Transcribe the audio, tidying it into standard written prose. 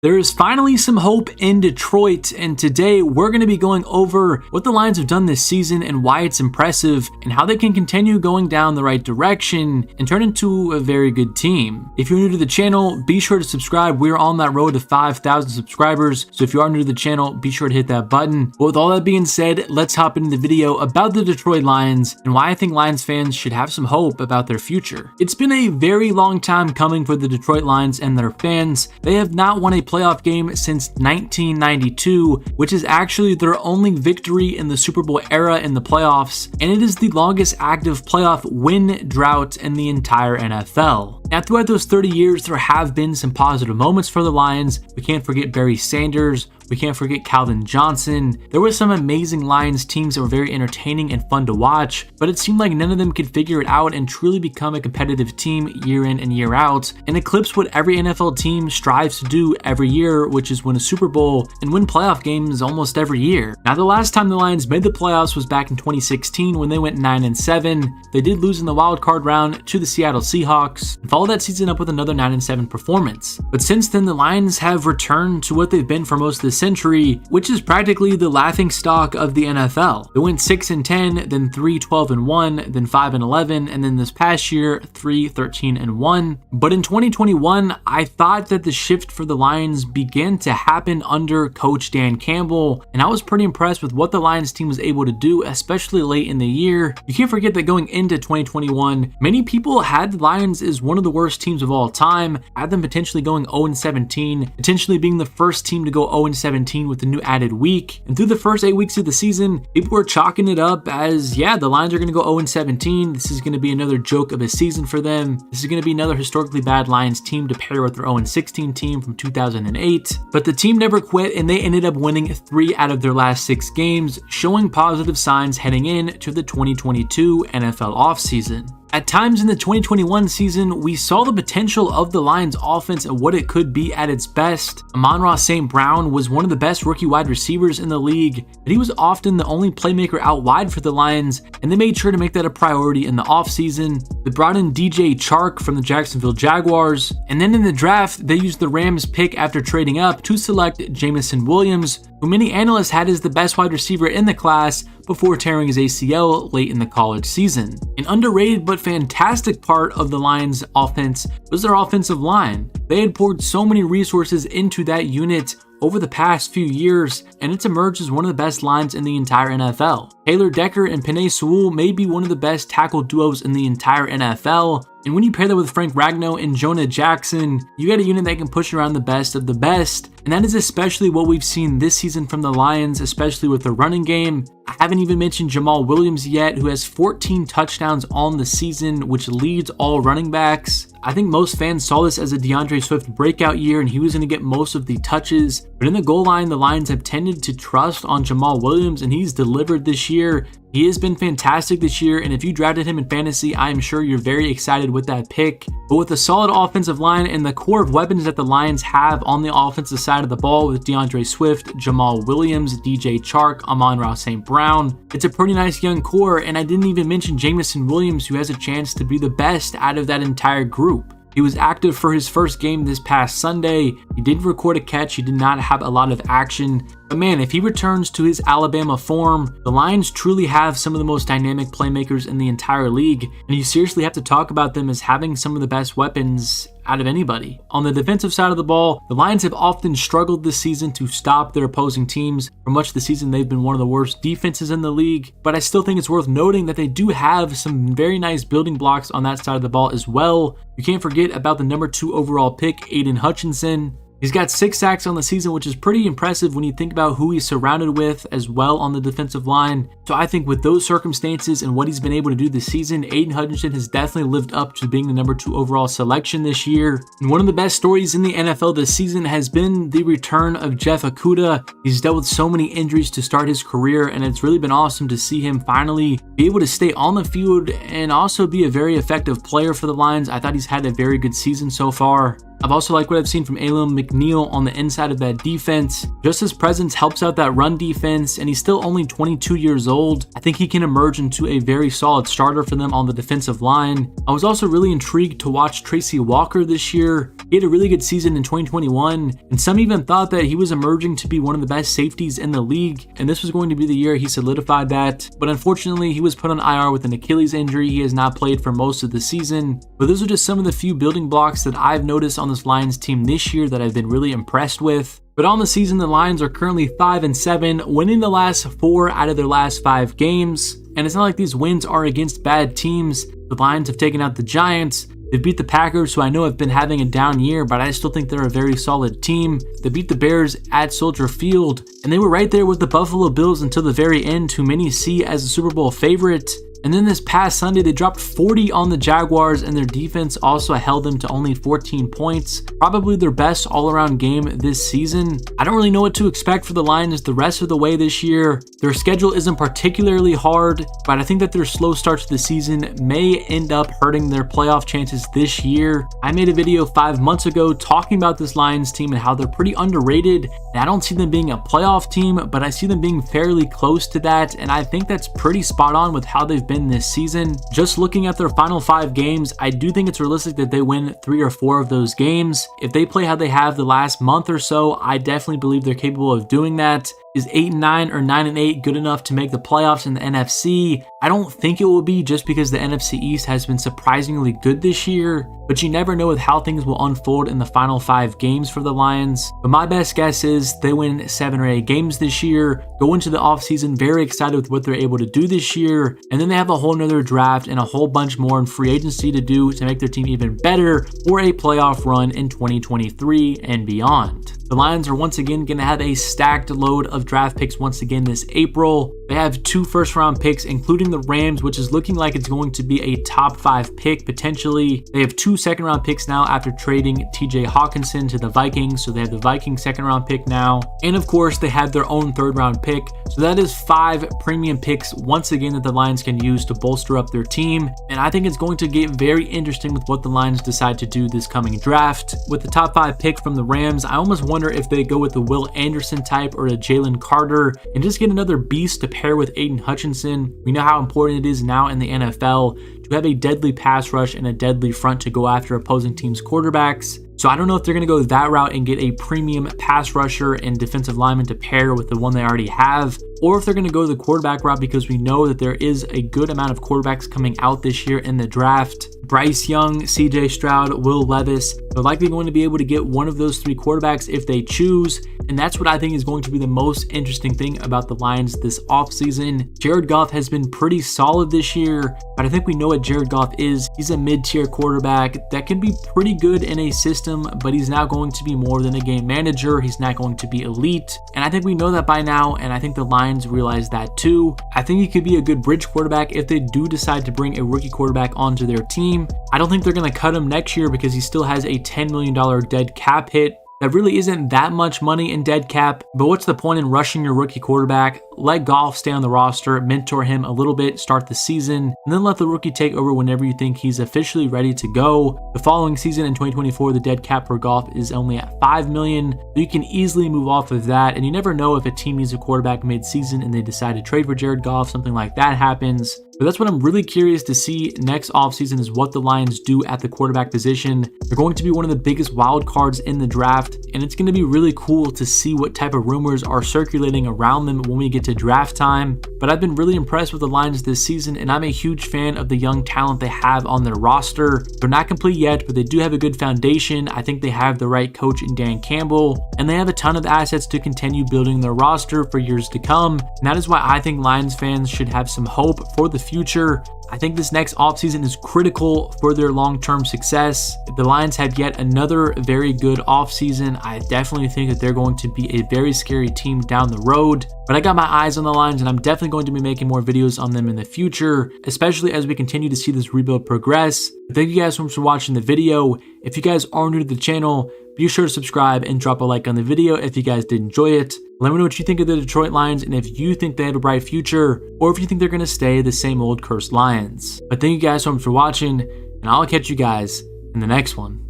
There is finally some hope in Detroit, and today we're going to be going over what the Lions have done this season and why it's impressive, and how they can continue going down the right direction and turn into a very good team. If you're new to the channel, be sure to subscribe. We're on that road to 5,000 subscribers, so if you are new to the channel, be sure to hit that button. But with all that being said, let's hop into the video about the Detroit Lions and why I think Lions fans should have some hope about their future. It's been a very long time coming for the Detroit Lions and their fans. They have not won a playoff game since 1992, which is actually their only victory in the Super Bowl era in the playoffs, and it is the longest active playoff win drought in the entire NFL. Now, throughout those 30 years, there have been some positive moments for the Lions. We can't forget Barry Sanders. We can't forget Calvin Johnson. There were some amazing Lions teams that were very entertaining and fun to watch, but it seemed like none of them could figure it out and truly become a competitive team year in and year out, and eclipse what every NFL team strives to do every year, which is win a Super Bowl and win playoff games almost every year. Now, the last time the Lions made the playoffs was back in 2016 when they went 9-7. They did lose in the wild card round to the Seattle Seahawks and followed that season up with another 9-7 performance. But since then, the Lions have returned to what they've been for most of the century, which is practically the laughingstock of the NFL. They went 6-10, then 3-12-1, then 5-11, and then this past year 3-13-1. But in 2021, I thought that the shift for the Lions began to happen under Coach Dan Campbell, and I was pretty impressed with what the Lions team was able to do, especially late in the year. You can't forget that going into 2021, many people had the Lions as one of the worst teams of all time, had them potentially going 0-17, potentially being the first team to go 0-17 with the new added week. And through the first 8 weeks of the season, people were chalking it up as, yeah, the Lions are going to go 0-17. This is going to be another joke of a season for them. This is going to be another historically bad Lions team to pair with their 0-16 team from 2008. But the team never quit, and they ended up winning 3 out of their last 6 games, showing positive signs heading in to the 2022 NFL offseason. At times in the 2021 season, we saw the potential of the Lions offense and what it could be at its best. Amon-Ra St. Brown was one of the best rookie wide receivers in the league, but he was often the only playmaker out wide for the Lions, and they made sure to make that a priority in the offseason. They brought in DJ Chark from the Jacksonville Jaguars, and then in the draft, they used the Rams pick after trading up to select Jameson Williams, who many analysts had as the best wide receiver in the class before tearing his ACL late in the college season. An underrated but fantastic part of the Lions' offense was their offensive line. They had poured so many resources into that unit over the past few years, and it's emerged as one of the best lines in the entire NFL. Taylor Decker and Penei Sewell may be one of the best tackle duos in the entire NFL, and when you pair that with Frank Ragnow and Jonah Jackson, you get a unit that can push around the best of the best, and that is especially what we've seen this season from the Lions, especially with the running game. I haven't even mentioned Jamal Williams yet, who has 14 touchdowns on the season, which leads all running backs. I think most fans saw this as a DeAndre Swift breakout year, and he was going to get most of the touches. But in the goal line, the Lions have tended to trust on Jamal Williams, and he's delivered this year. He has been fantastic this year, and if you drafted him in fantasy, I am sure you're very excited with that pick. But with a solid offensive line and the core of weapons that the Lions have on the offensive side of the ball with DeAndre Swift, Jamal Williams, DJ Chark, Amon-Ra St. Brown, it's a pretty nice young core, and I didn't even mention Jameson Williams, who has a chance to be the best out of that entire group. He was active for his first game this past Sunday. He didn't record a catch. He did not have a lot of action. But man, if he returns to his Alabama form, the Lions truly have some of the most dynamic playmakers in the entire league, and you seriously have to talk about them as having some of the best weapons out of anybody. On the defensive side of the ball, the Lions have often struggled this season to stop their opposing teams. For much of the season, they've been one of the worst defenses in the league, but I still think it's worth noting that they do have some very nice building blocks on that side of the ball as well. You can't forget about the number 2 overall pick, Aiden Hutchinson. He's got 6 sacks on the season, which is pretty impressive when you think about who he's surrounded with as well on the defensive line. So I think with those circumstances and what he's been able to do this season, Aiden Hutchinson has definitely lived up to being the number 2 overall selection this year. And one of the best stories in the NFL this season has been the return of Jeff Okudah. He's dealt with so many injuries to start his career, and it's really been awesome to see him finally be able to stay on the field and also be a very effective player for the Lions. I thought he's had a very good season so far. I've also liked what I've seen from Alem McNeil on the inside of that defense. Just his presence helps out that run defense, and he's still only 22 years old. I think he can emerge into a very solid starter for them on the defensive line. I was also really intrigued to watch Tracy Walker this year. He had a really good season in 2021, and some even thought that he was emerging to be one of the best safeties in the league, and this was going to be the year he solidified that. But unfortunately, he was put on IR with an Achilles injury. He has not played for most of the season. But those are just some of the few building blocks that I've noticed on this Lions team this year that I've been really impressed with. But on the season, the Lions are currently 5-7, winning the last 4 out of their last 5 games. And it's not like these wins are against bad teams. The Lions have taken out the Giants. They beat the Packers, who I know have been having a down year, but I still think they're a very solid team. They beat the Bears at Soldier Field, and they were right there with the Buffalo Bills until the very end, who many see as a Super Bowl favorite. And then this past Sunday, they dropped 40 on the Jaguars, and their defense also held them to only 14 points. Probably their best all-around game this season. I don't really know what to expect for the Lions the rest of the way this year. Their schedule isn't particularly hard, but I think that their slow start to the season may end up hurting their playoff chances this year. I made a video 5 months ago talking about this Lions team and how they're pretty underrated, and I don't see them being a playoff team, but I see them being fairly close to that, and I think that's pretty spot on with how they've been this season. Just looking at their final 5 games, I do think it's realistic that they win 3 or 4 of those games. If they play how they have the last month or so, I definitely believe they're capable of doing that. Is 8-9 or 9-8 good enough to make the playoffs in the NFC? I don't think it will be, just because the NFC East has been surprisingly good this year, but you never know with how things will unfold in the final 5 games for the Lions. But my best guess is they win 7 or 8 games this year, go into the offseason very excited with what they're able to do this year, and then they have a whole nother draft and a whole bunch more in free agency to do to make their team even better for a playoff run in 2023 and beyond. The Lions are once again going to have a stacked load of draft picks once again this April. They have 2 first-round picks, including the Rams, which is looking like it's going to be a top 5 pick potentially. They have 2 second-round picks now after trading TJ Hawkinson to the Vikings, so they have the Vikings second-round pick now. And of course, they have their own third-round pick, so that is 5 premium picks once again that the Lions can use to bolster up their team. And I think it's going to get very interesting with what the Lions decide to do this coming draft. With the top 5 pick from the Rams, I almost wonder if they go with the Will Anderson type or a Jalen Carter and just get another beast to pair with Aiden Hutchinson. We know how important it is now in the NFL to have a deadly pass rush and a deadly front to go after opposing teams' quarterbacks. So I don't know if they're going to go that route and get a premium pass rusher and defensive lineman to pair with the one they already have, or if they're going to go the quarterback route, because we know that there is a good amount of quarterbacks coming out this year in the draft. Bryce Young, CJ Stroud, Will Levis. They're likely going to be able to get one of those 3 quarterbacks if they choose, and that's what I think is going to be the most interesting thing about the Lions this offseason. Jared Goff has been pretty solid this year, but I think we know what Jared Goff is. He's a mid-tier quarterback that can be pretty good in a system, but he's not going to be more than a game manager. He's not going to be elite, and I think we know that by now, and I think the Lions realize that too. I think he could be a good bridge quarterback if they do decide to bring a rookie quarterback onto their team. I don't think they're going to cut him next year because he still has a $10 million dead cap hit. That really isn't that much money in dead cap, but what's the point in rushing your rookie quarterback? Let Goff stay on the roster, mentor him a little bit, start the season, and then let the rookie take over whenever you think he's officially ready to go. The following season in 2024, the dead cap for Goff is only at $5 million, so you can easily move off of that, and you never know if a team needs a quarterback mid-season and they decide to trade for Jared Goff, something like that happens. But that's what I'm really curious to see next offseason, is what the Lions do at the quarterback position. They're going to be one of the biggest wild cards in the draft, and it's going to be really cool to see what type of rumors are circulating around them when we get to draft time. But I've been really impressed with the Lions this season, and I'm a huge fan of the young talent they have on their roster. They're not complete yet, but they do have a good foundation. I think they have the right coach in Dan Campbell, and they have a ton of assets to continue building their roster for years to come. And that is why I think Lions fans should have some hope for the future. I think this next offseason is critical for their long-term success. If the Lions have yet another very good offseason, I definitely think that they're going to be a very scary team down the road. But I got my eyes on the Lions, and I'm definitely going to be making more videos on them in the future, especially as we continue to see this rebuild progress. Thank you guys so much for watching the video. If you guys are new to the channel, be sure to subscribe and drop a like on the video if you guys did enjoy it. Let me know what you think of the Detroit Lions, and if you think they have a bright future, or if you think they're going to stay the same old cursed Lions. But thank you guys so much for watching, and I'll catch you guys in the next one.